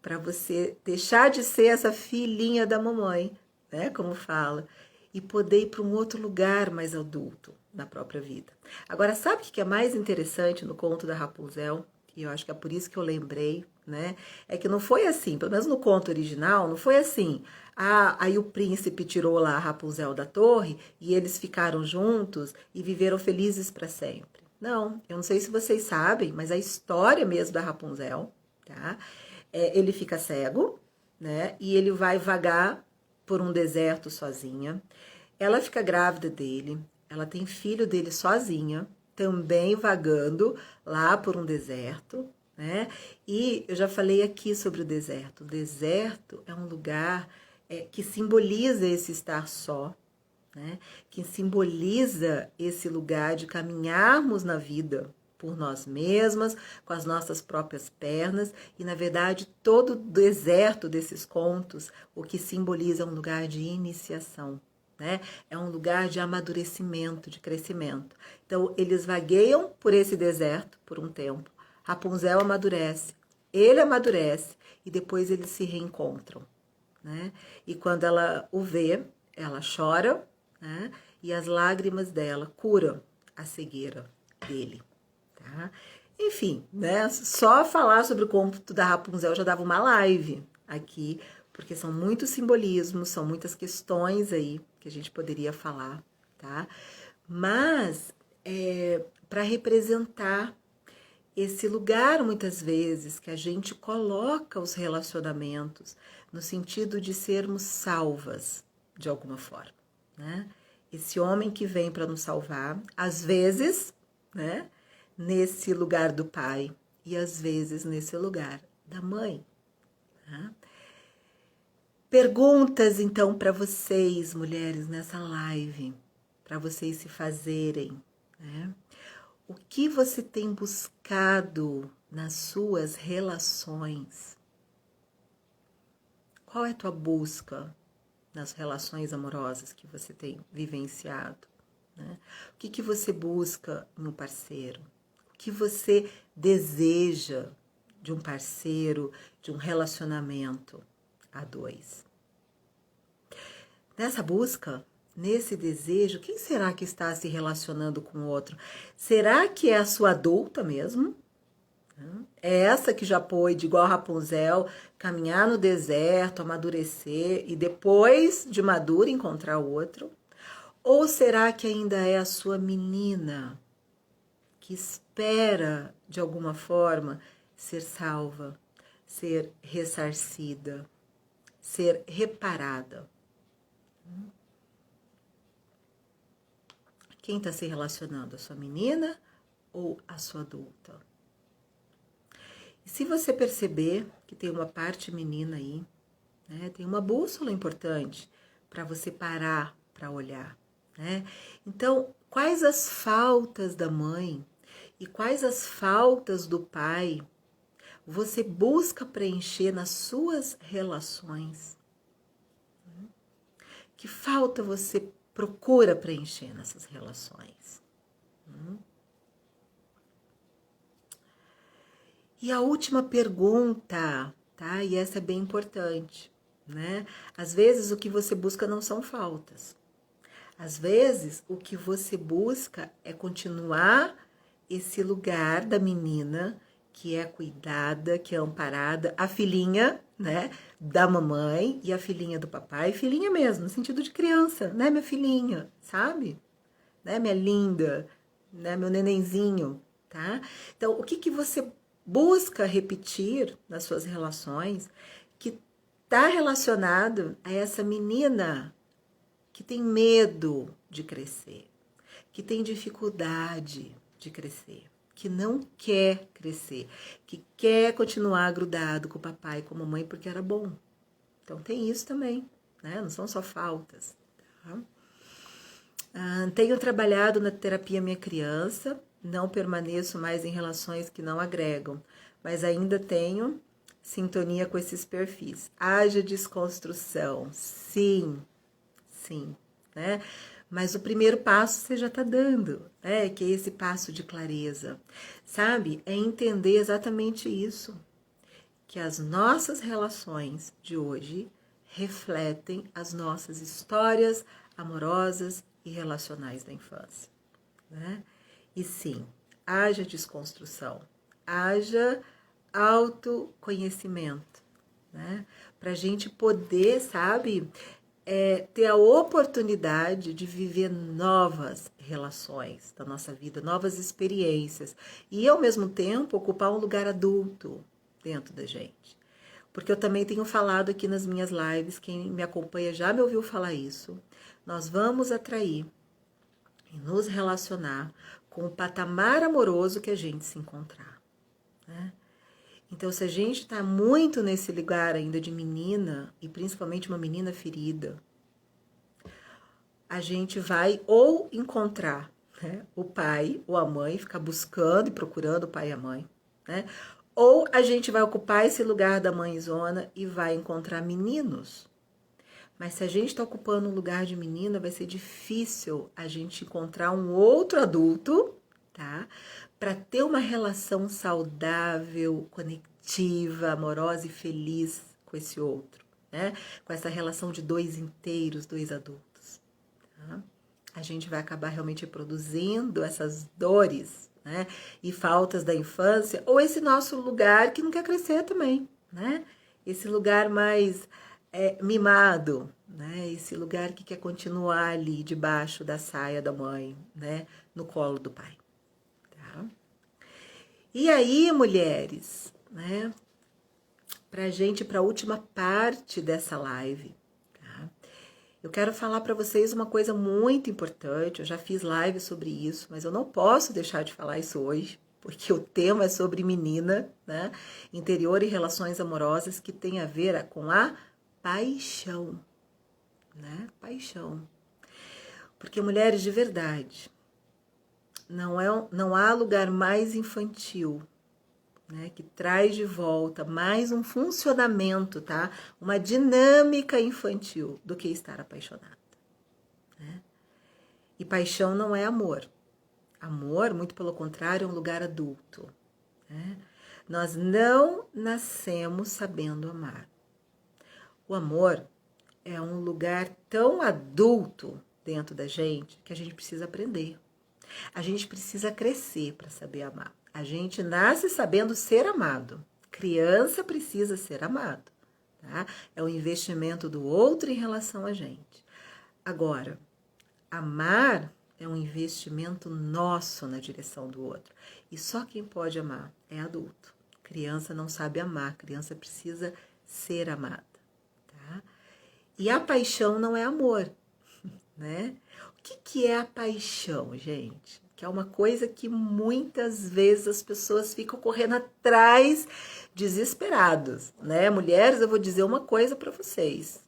Para você deixar de ser essa filhinha da mamãe, né? Como fala, e poder ir para um outro lugar mais adulto na própria vida. Agora, sabe o que é mais interessante no conto da Rapunzel? E eu acho que é por isso que eu lembrei, né? É que não foi assim, pelo menos no conto original, não foi assim. Ah, aí o príncipe tirou lá a Rapunzel da torre e eles ficaram juntos e viveram felizes para sempre. Não, eu não sei se vocês sabem, mas a história mesmo da Rapunzel, tá? Ele fica cego, né? E ele vai vagar por um deserto sozinha. Ela fica grávida dele, ela tem filho dele sozinha, também vagando lá por um deserto, né? E eu já falei aqui sobre o deserto. O deserto é um lugar que simboliza esse estar só, né? Que simboliza esse lugar de caminharmos na vida por nós mesmas, com as nossas próprias pernas, e na verdade todo o deserto desses contos, o que simboliza é um lugar de iniciação, né? É um lugar de amadurecimento, de crescimento. Então eles vagueiam por esse deserto por um tempo. Rapunzel amadurece, ele amadurece e depois eles se reencontram, né? E quando ela o vê, ela chora, né? E as lágrimas dela curam a cegueira dele, tá? Enfim, né? Só falar sobre o conto da Rapunzel já dava uma live aqui, porque são muitos simbolismos, são muitas questões aí que a gente poderia falar, tá? Mas para representar esse lugar, muitas vezes, que a gente coloca os relacionamentos no sentido de sermos salvas, de alguma forma, né? Esse homem que vem para nos salvar, às vezes, né, nesse lugar do pai e às vezes nesse lugar da mãe. Né? Perguntas, então, para vocês, mulheres, nessa live, para vocês se fazerem, né? O que você tem buscado nas suas relações? Qual é a tua busca nas relações amorosas que você tem vivenciado, né? O que você busca em um parceiro? O que você deseja de um parceiro, de um relacionamento a dois? Nessa busca, nesse desejo, quem será que está se relacionando com o outro? Será que é a sua adulta mesmo? É essa que já pôde, igual a Rapunzel, caminhar no deserto, amadurecer e depois de madura encontrar outro? Ou será que ainda é a sua menina que espera, de alguma forma, ser salva, ser ressarcida, ser reparada? Quem está se relacionando? A sua menina ou a sua adulta? E se você perceber que tem uma parte menina aí, né, tem uma bússola importante para você parar para olhar, né? Então, quais as faltas da mãe e quais as faltas do pai você busca preencher nas suas relações? Que falta você procura preencher nessas relações? E a última pergunta, tá? E essa é bem importante, né? Às vezes o que você busca não são faltas. Às vezes o que você busca é continuar esse lugar da menina que é cuidada, que é amparada, a filhinha, né, da mamãe e a filhinha do papai, filhinha mesmo, no sentido de criança, né, minha filhinha, sabe? Né, minha linda, né, meu nenenzinho, tá? Então, o que você busca repetir nas suas relações que está relacionado a essa menina que tem medo de crescer, que tem dificuldade de crescer, que não quer crescer, que quer continuar grudado com o papai e com a mamãe porque era bom. Então tem isso também, né? Não são só faltas. Tá? Tenho trabalhado na terapia Minha Criança, não permaneço mais em relações que não agregam, mas ainda tenho sintonia com esses perfis. Haja desconstrução, sim, sim, né? Mas o primeiro passo você já está dando, né? Que é esse passo de clareza, sabe? É entender exatamente isso, que as nossas relações de hoje refletem as nossas histórias amorosas e relacionais da infância, né? E sim, haja desconstrução, haja autoconhecimento, né? Para a gente poder, sabe, ter a oportunidade de viver novas relações da nossa vida, novas experiências e, ao mesmo tempo, ocupar um lugar adulto dentro da gente. Porque eu também tenho falado aqui nas minhas lives, quem me acompanha já me ouviu falar isso, nós vamos atrair e nos relacionar com o patamar amoroso que a gente se encontrar, né? Então, se a gente está muito nesse lugar ainda de menina, e principalmente uma menina ferida, a gente vai ou encontrar, né, o pai ou a mãe, ficar buscando e procurando o pai e a mãe, né? Ou a gente vai ocupar esse lugar da mãezona e vai encontrar meninos. Mas se a gente está ocupando um lugar de menina, vai ser difícil a gente encontrar um outro adulto, tá? Para ter uma relação saudável, conectiva, amorosa e feliz com esse outro, né? Com essa relação de dois inteiros, dois adultos. Tá? A gente vai acabar realmente produzindo essas dores, né? E faltas da infância, ou esse nosso lugar que não quer crescer também, né? Esse lugar mais mimado, né? Esse lugar que quer continuar ali debaixo da saia da mãe, né? No colo do pai. Tá? E aí, mulheres, né? Pra gente, pra última parte dessa live, tá? Eu quero falar para vocês uma coisa muito importante. Eu já fiz live sobre isso, mas eu não posso deixar de falar isso hoje, porque o tema é sobre menina, né? Interior e relações amorosas, que tem a ver com a paixão, né? Paixão. Porque, mulheres, de verdade, não há lugar mais infantil, né, que traz de volta mais um funcionamento, tá? Uma dinâmica infantil do que estar apaixonada, né? E paixão não é amor. Amor, muito pelo contrário, é um lugar adulto, né? Nós não nascemos sabendo amar. O amor é um lugar tão adulto dentro da gente que a gente precisa aprender. A gente precisa crescer para saber amar. A gente nasce sabendo ser amado. Criança precisa ser amado, tá? É o investimento do outro em relação a gente. Agora, amar é um investimento nosso na direção do outro. E só quem pode amar é adulto. Criança não sabe amar, criança precisa ser amada, tá? E a paixão não é amor, né? O que é a paixão, gente? Que é uma coisa que muitas vezes as pessoas ficam correndo atrás desesperados, né? Mulheres, eu vou dizer uma coisa para vocês.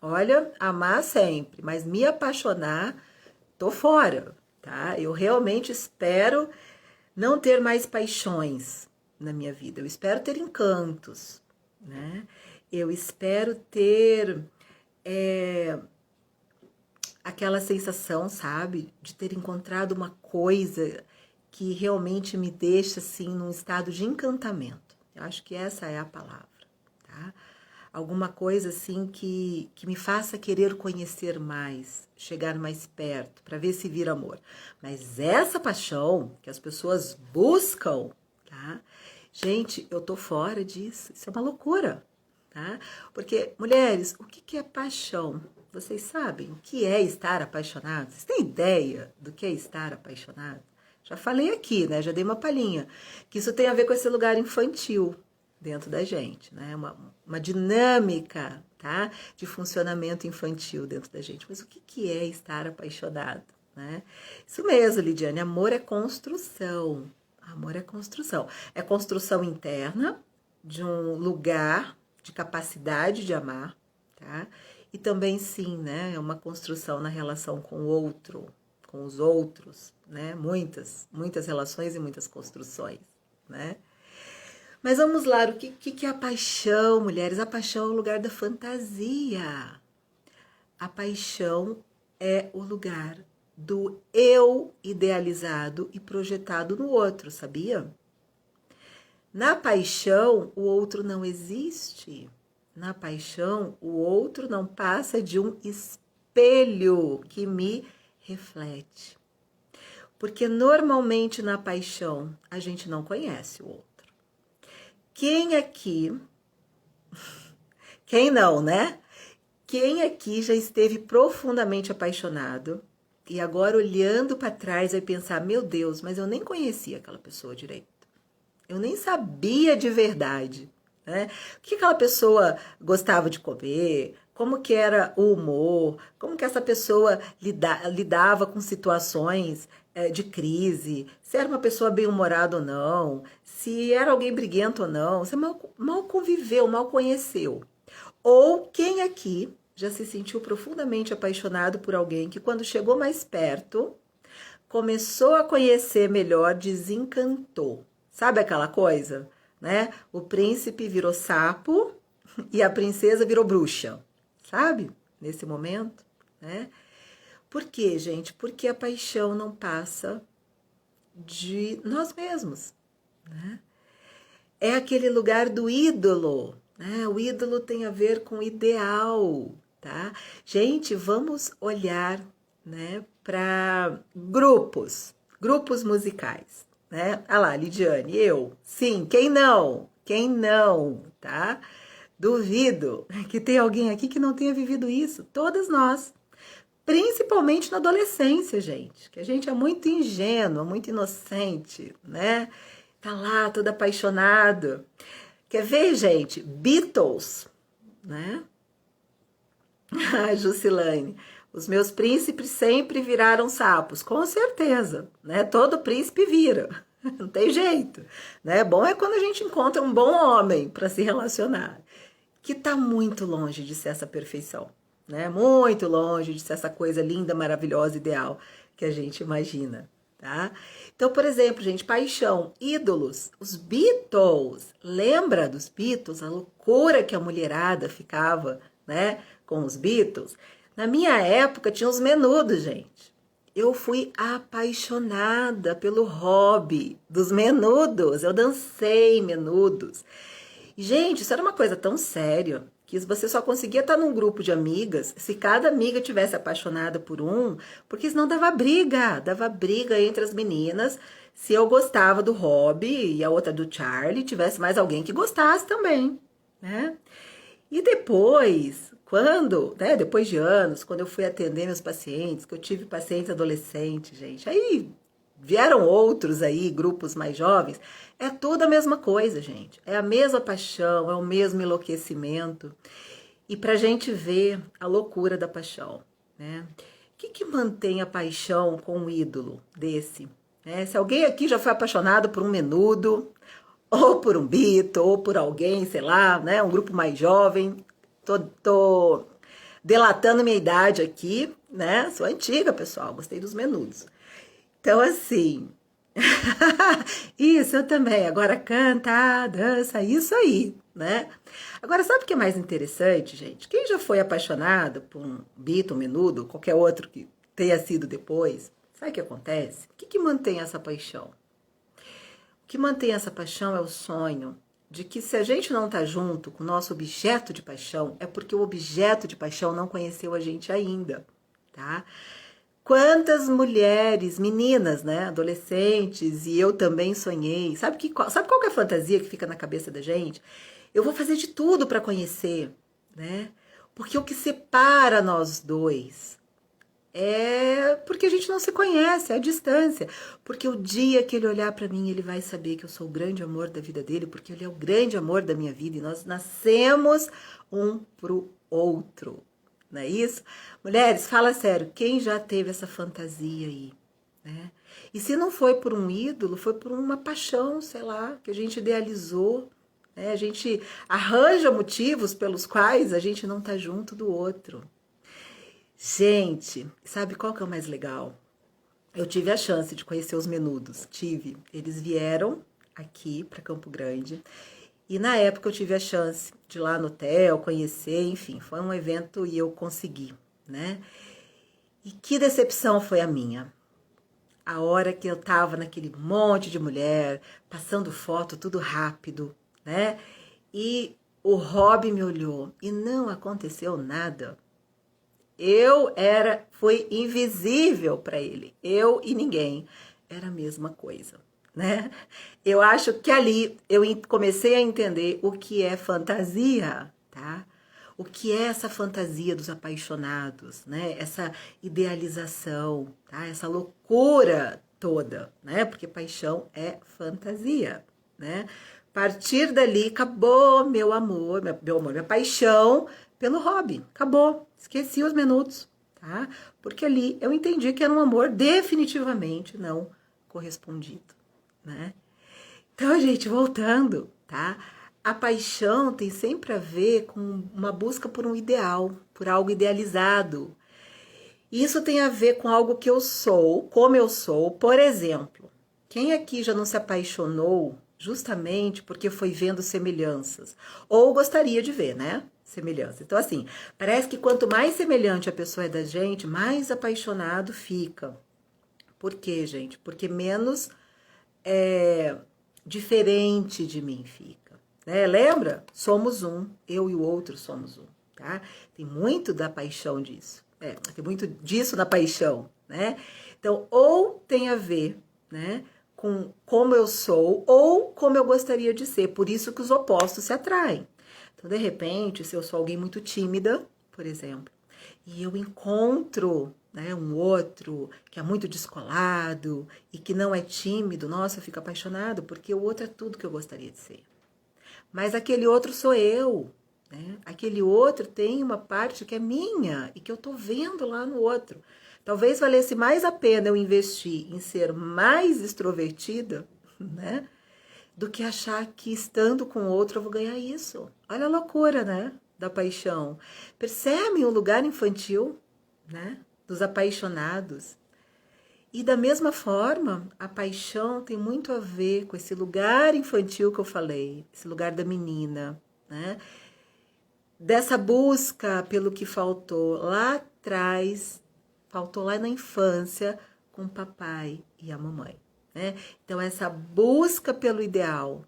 Olha, amar sempre, mas me apaixonar, tô fora, tá? Eu realmente espero não ter mais paixões na minha vida. Eu espero ter encantos, né? Eu espero ter aquela sensação, sabe, de ter encontrado uma coisa que realmente me deixa assim num estado de encantamento. Eu acho que essa é a palavra, tá? Alguma coisa assim que me faça querer conhecer mais, chegar mais perto, para ver se vira amor. Mas essa paixão que as pessoas buscam, tá? Gente, eu tô fora disso. Isso é uma loucura, tá? Porque, mulheres, o que é paixão? Vocês sabem o que é estar apaixonado? Vocês têm ideia do que é estar apaixonado? Já falei aqui, né? Já dei uma palhinha. Que isso tem a ver com esse lugar infantil dentro da gente, né? Uma dinâmica, tá? De funcionamento infantil dentro da gente. Mas o que é estar apaixonado, né? Isso mesmo, Lidiane. Amor é construção. Amor é construção. É construção interna de um lugar de capacidade de amar, tá? E também, sim, né? É uma construção na relação com o outro, com os outros, né? Muitas relações e muitas construções, né? Mas vamos lá, o que é a paixão, mulheres? A paixão é o lugar da fantasia. A paixão é o lugar do eu idealizado e projetado no outro, sabia? Na paixão, o outro não existe. Na paixão, o outro não passa de um espelho que me reflete. Porque normalmente na paixão a gente não conhece o outro. Quem aqui, quem não, né? Quem aqui já esteve profundamente apaixonado e agora olhando para trás vai pensar, meu Deus, mas eu nem conhecia aquela pessoa direito. Eu nem sabia de verdade, né? O que aquela pessoa gostava de comer, como que era o humor, como que essa pessoa lidava com situações de crise, se era uma pessoa bem-humorada ou não, se era alguém briguento ou não, você mal conviveu, mal conheceu. Ou quem aqui já se sentiu profundamente apaixonado por alguém que quando chegou mais perto, começou a conhecer melhor, desencantou. Sabe aquela coisa, né? O príncipe virou sapo e a princesa virou bruxa, sabe? Nesse momento, né? Por quê, gente? Porque a paixão não passa de nós mesmos, né? É aquele lugar do ídolo, né? O ídolo tem a ver com ideal, tá? Gente, vamos olhar, né, para grupos musicais, né? Ah lá, Lidiane, eu, sim, quem não? Quem não, tá? Duvido que tem alguém aqui que não tenha vivido isso, todas nós. Principalmente na adolescência, gente, que a gente é muito ingênua, muito inocente, né? Tá lá, todo apaixonado. Quer ver, gente? Beatles, né? Ah, Jusilane, os meus príncipes sempre viraram sapos, com certeza, né? Todo príncipe vira, não tem jeito, né? Bom é quando a gente encontra um bom homem para se relacionar, que tá muito longe de ser essa perfeição, né? Muito longe de ser essa coisa linda, maravilhosa, ideal que a gente imagina, tá? Então, por exemplo, gente, paixão, ídolos, os Beatles, lembra dos Beatles? A loucura que a mulherada ficava, né, com os Beatles? Na minha época tinha os menudos, gente. eu fui apaixonada pelo hobby dos menudos. Eu dancei menudos. Gente, isso era uma coisa tão séria que você só conseguia estar num grupo de amigas se cada amiga tivesse apaixonada por um, porque senão dava briga entre as meninas se eu gostava do hobby e a outra do Charlie tivesse mais alguém que gostasse também, né? E depois, depois de anos, quando eu fui atender meus pacientes, que eu tive pacientes adolescentes, gente, aí vieram outros aí, grupos mais jovens, é tudo a mesma coisa, gente. É a mesma paixão, é o mesmo enlouquecimento. E pra gente ver a loucura da paixão, né? O que mantém a paixão com um ídolo desse? Né? Se alguém aqui já foi apaixonado por um menudo, ou por um Beatle, ou por alguém, sei lá, né? Um grupo mais jovem. Tô delatando minha idade aqui, né? Sou antiga, pessoal, gostei dos menudos. Então, assim, isso eu também. Agora canta, dança, isso aí, né? Agora, sabe o que é mais interessante, gente? Quem já foi apaixonado por um Beatle, um menudo, qualquer outro que tenha sido depois, sabe o que acontece? O que mantém essa paixão? O que mantém essa paixão é o sonho de que se a gente não tá junto com o nosso objeto de paixão, é porque o objeto de paixão não conheceu a gente ainda, tá? Quantas mulheres, meninas, né, adolescentes, e eu também sonhei. Sabe qual que é a fantasia que fica na cabeça da gente? Eu vou fazer de tudo para conhecer, né? Porque o que separa nós dois é porque a gente não se conhece, é a distância. Porque o dia que ele olhar para mim, ele vai saber que eu sou o grande amor da vida dele, porque ele é o grande amor da minha vida e nós nascemos um pro outro. Não é isso? Mulheres, fala sério, quem já teve essa fantasia aí, né? E se não foi por um ídolo, foi por uma paixão, sei lá, que a gente idealizou, né? A gente arranja motivos pelos quais a gente não tá junto do outro. Gente, sabe qual que é o mais legal? Eu tive a chance de conhecer os menudos, tive. Eles vieram aqui para Campo Grande e na época eu tive a chance de ir lá no hotel, conhecer, enfim, foi um evento e eu consegui, né? E que decepção foi a minha. A hora que eu tava naquele monte de mulher, passando foto, tudo rápido, né? E o Rob me olhou e não aconteceu nada. Fui invisível para ele. Eu e ninguém. Era a mesma coisa, né? Eu acho que ali eu comecei a entender o que é fantasia, tá? O que é essa fantasia dos apaixonados, né? Essa idealização, tá? Essa loucura toda, né? Porque paixão é fantasia, né? A partir dali acabou meu amor, minha paixão pelo hobby. Acabou. Esqueci os menudos, tá? Porque ali eu entendi que era um amor definitivamente não correspondido, né? Então, gente, voltando, tá? A paixão tem sempre a ver com uma busca por um ideal, por algo idealizado. Isso tem a ver com algo que eu sou, como eu sou. Por exemplo, quem aqui já não se apaixonou justamente porque foi vendo semelhanças? Ou gostaria de ver, né? Semelhança. Então, assim, parece que quanto mais semelhante a pessoa é da gente, mais apaixonado fica. Por quê, gente? Porque menos diferente de mim fica. Né? Lembra? Somos um, eu e o outro somos um. Tá? Tem muito da paixão disso. Tem muito disso na paixão, né? Então, ou tem a ver, né, com como eu sou ou como eu gostaria de ser. Por isso que os opostos se atraem. Então, de repente, se eu sou alguém muito tímida, por exemplo, e eu encontro, né, um outro que é muito descolado e que não é tímido, nossa, eu fico apaixonado porque o outro é tudo que eu gostaria de ser. Mas aquele outro sou eu, né? Aquele outro tem uma parte que é minha e que eu tô vendo lá no outro. Talvez valesse mais a pena eu investir em ser mais extrovertida, né? Do que achar que estando com outro eu vou ganhar isso. Olha a loucura, né? Da paixão. Percebem o lugar infantil, né? Dos apaixonados. E da mesma forma, a paixão tem muito a ver com esse lugar infantil que eu falei, esse lugar da menina, né? Dessa busca pelo que faltou lá atrás, faltou lá na infância, com o papai e a mamãe, né? Então, essa busca pelo ideal,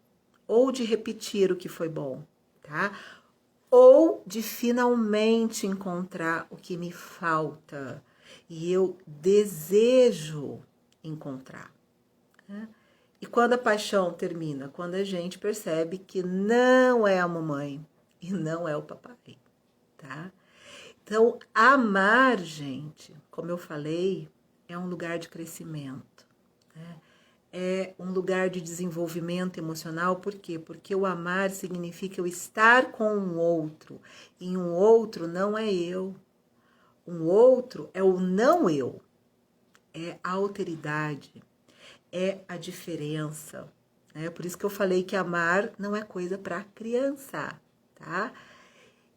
ou de repetir o que foi bom, tá? Ou de finalmente encontrar o que me falta e eu desejo encontrar, né? E quando a paixão termina? Quando a gente percebe que não é a mamãe e não é o papai, tá? Então, amar, gente, como eu falei, é um lugar de crescimento, né? É um lugar de desenvolvimento emocional. Por quê? Porque o amar significa eu estar com um outro, e um outro não é eu. Um outro é o não eu, é a alteridade, é a diferença. É por isso que eu falei que amar não é coisa para criança, tá?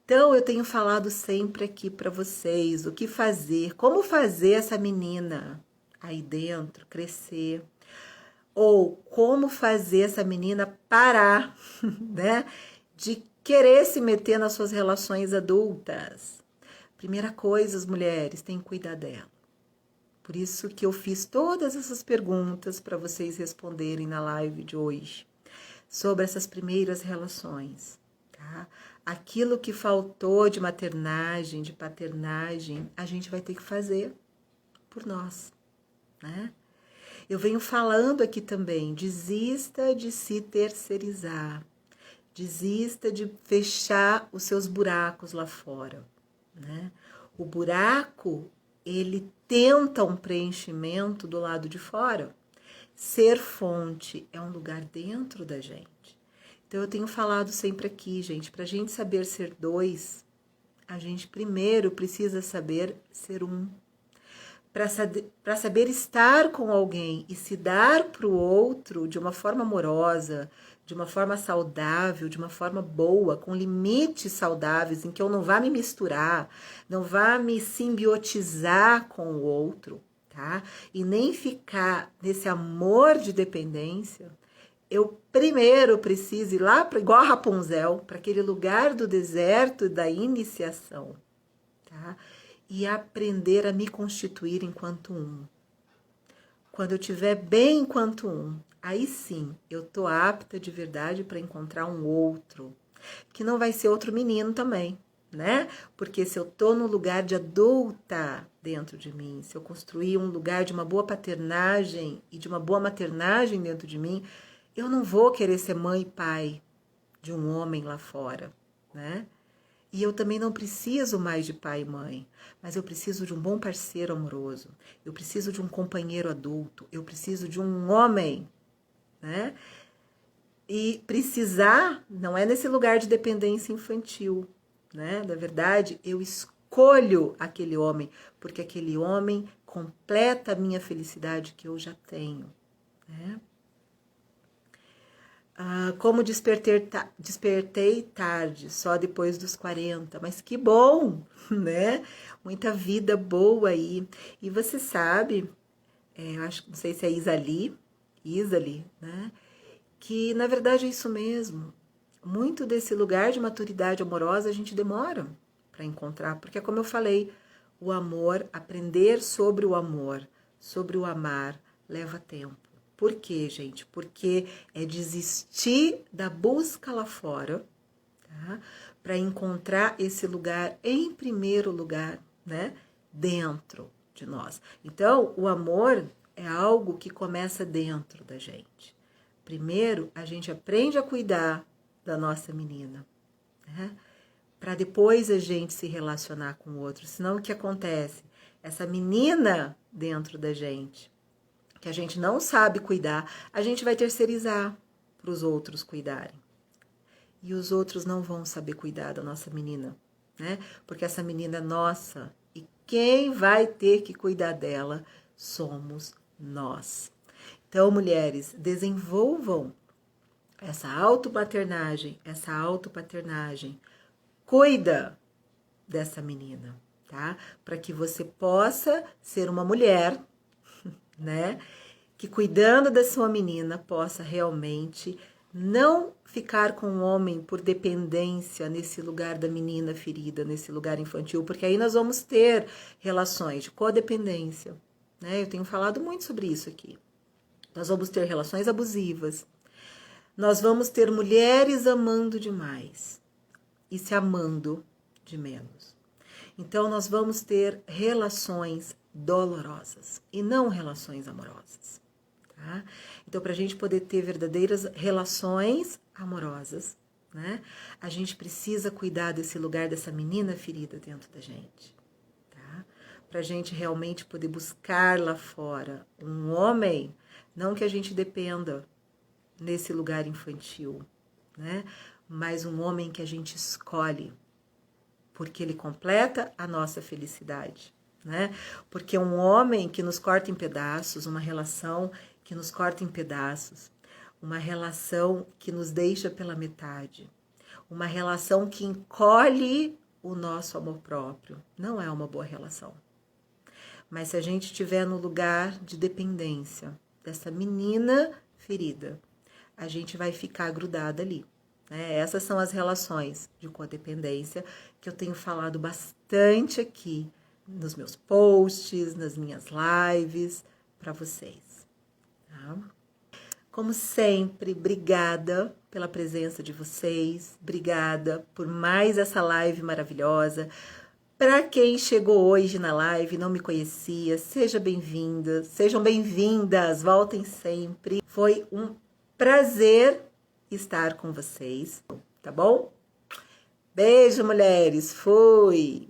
Então eu tenho falado sempre aqui para vocês o que fazer, como fazer essa menina aí dentro crescer, ou como fazer essa menina parar, né, de querer se meter nas suas relações adultas. Primeira coisa, as mulheres têm que cuidar dela. Por isso que eu fiz todas essas perguntas para vocês responderem na live de hoje, sobre essas primeiras relações, tá? Aquilo que faltou de maternagem, de paternagem, a gente vai ter que fazer por nós, né? Eu venho falando aqui também, desista de se terceirizar, desista de fechar os seus buracos lá fora, né? O buraco, ele tenta um preenchimento do lado de fora. Ser fonte é um lugar dentro da gente. Então eu tenho falado sempre aqui, gente, para a gente saber ser dois, a gente primeiro precisa saber ser um. Para saber estar com alguém e se dar para o outro de uma forma amorosa, de uma forma saudável, de uma forma boa, com limites saudáveis, em que eu não vá me misturar, não vá me simbiotizar com o outro, tá? E nem ficar nesse amor de dependência, eu primeiro preciso ir lá, igual a Rapunzel, para aquele lugar do deserto da iniciação, tá? E aprender a me constituir enquanto um. Quando eu estiver bem enquanto um, aí sim, eu tô apta de verdade para encontrar um outro, que não vai ser outro menino também, né? Porque se eu tô no lugar de adulta dentro de mim, se eu construir um lugar de uma boa paternagem e de uma boa maternagem dentro de mim, eu não vou querer ser mãe e pai de um homem lá fora, né? E eu também não preciso mais de pai e mãe, mas eu preciso de um bom parceiro amoroso, eu preciso de um companheiro adulto, eu preciso de um homem, né? E precisar não é nesse lugar de dependência infantil, né? Na verdade, eu escolho aquele homem, porque aquele homem completa a minha felicidade que eu já tenho, né? Como despertei tarde, só depois dos 40, mas que bom, né? Muita vida boa aí. E você sabe, eu acho, não sei se é Isali, né? Que na verdade é isso mesmo. Muito desse lugar de maturidade amorosa a gente demora para encontrar, porque é como eu falei, o amor, aprender sobre o amar, leva tempo. Por quê, gente? Porque é desistir da busca lá fora, tá? Para encontrar esse lugar em primeiro lugar, né? Dentro de nós. Então, o amor é algo que começa dentro da gente. Primeiro, a gente aprende a cuidar da nossa menina, né? Para depois a gente se relacionar com o outro. Senão, o que acontece? Essa menina dentro da gente, que a gente não sabe cuidar, a gente vai terceirizar para os outros cuidarem. E os outros não vão saber cuidar da nossa menina, né? Porque essa menina é nossa e quem vai ter que cuidar dela somos nós. Então, mulheres, desenvolvam essa automaternagem, essa autopaternagem. Cuida dessa menina, tá? Para que você possa ser uma mulher, né? Que cuidando da sua menina possa realmente não ficar com o homem por dependência nesse lugar da menina ferida, nesse lugar infantil, porque aí nós vamos ter relações de codependência, né? Eu tenho falado muito sobre isso aqui. Nós vamos ter relações abusivas. Nós vamos ter mulheres amando demais e se amando de menos. Então, nós vamos ter relações dolorosas e não relações amorosas. Tá? Então, para a gente poder ter verdadeiras relações amorosas, né, a gente precisa cuidar desse lugar, dessa menina ferida dentro da gente. Tá? Para a gente realmente poder buscar lá fora um homem, não que a gente dependa nesse lugar infantil, né, mas um homem que a gente escolhe, porque ele completa a nossa felicidade. Né? Porque um homem que nos corta em pedaços, uma relação que nos corta em pedaços, uma relação que nos deixa pela metade, uma relação que encolhe o nosso amor próprio, não é uma boa relação. Mas se a gente estiver no lugar de dependência dessa menina ferida, a gente vai ficar grudada ali. Né? Essas são as relações de codependência que eu tenho falado bastante aqui nos meus posts, nas minhas lives, para vocês. Tá? Como sempre, obrigada pela presença de vocês, obrigada por mais essa live maravilhosa. Para quem chegou hoje na live e não me conhecia, seja bem-vinda, sejam bem-vindas, voltem sempre. Foi um prazer estar com vocês, tá bom? Beijo, mulheres, fui!